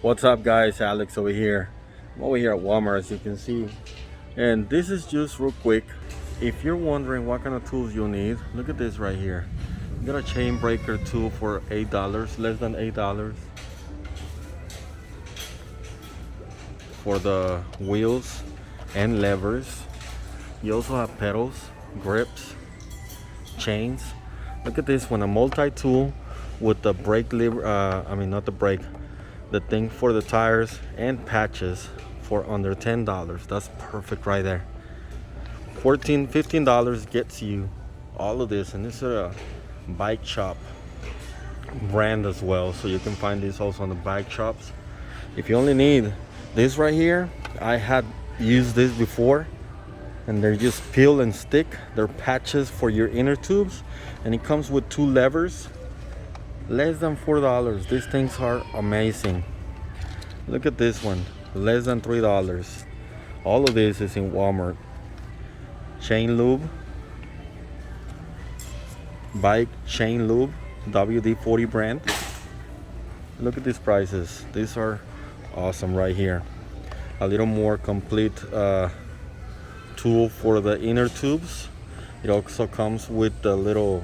What's up guys, Alex over here. I'm over here at Walmart, as you can see, and this is just real quick. If you're wondering what kind of tools you need, look at this right here. You got a chain breaker tool for $8, less than $8, for the wheels and levers. You also have pedals, grips, chains. Look at this one, a multi-tool with the brake lever, not the brake, the thing for the tires and patches for under $10. That's perfect right there. $15 gets you all of this, and this is a bike shop brand as well, so you can find these also on the bike shops. If you only need this right here, I had used this before, and they're just peel and stick. They're patches for your inner tubes, and it comes with 2 levers, less than $4. These things are amazing. Look at this one, less than $3. All of this is in Walmart. Chain lube, bike chain lube, WD-40 brand. Look at these prices. These are awesome right here. A little more complete tool for the inner tubes. It also comes with the little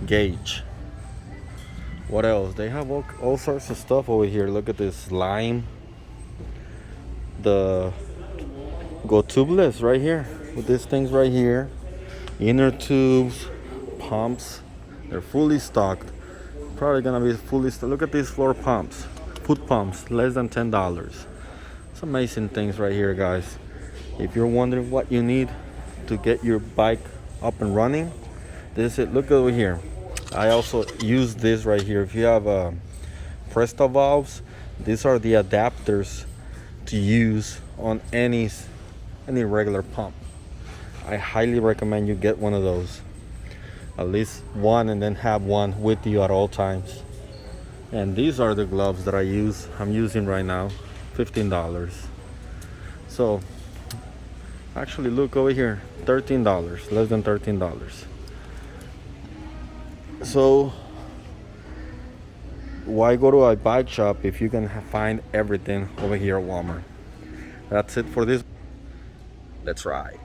gauge. What else? They have all sorts of stuff over here. Look at this lime. The go tubeless right here with these things right here. Inner tubes, pumps. They're fully stocked. Probably gonna be fully stocked. Look at these floor pumps, foot pumps, less than $10. It's amazing things right here, guys. If you're wondering what you need to get your bike up and running, this is it. Look over here. I also use this right here. If you have presto valves, these are the adapters to use on any regular pump. I highly recommend you get one of those, at least one, and then have one with you at all times. And these are the gloves that I'm using right now, $15. So actually, look over here, $13, less than $13. So why go to a bike shop if you can find everything over here at Walmart? That's it for this. Let's ride.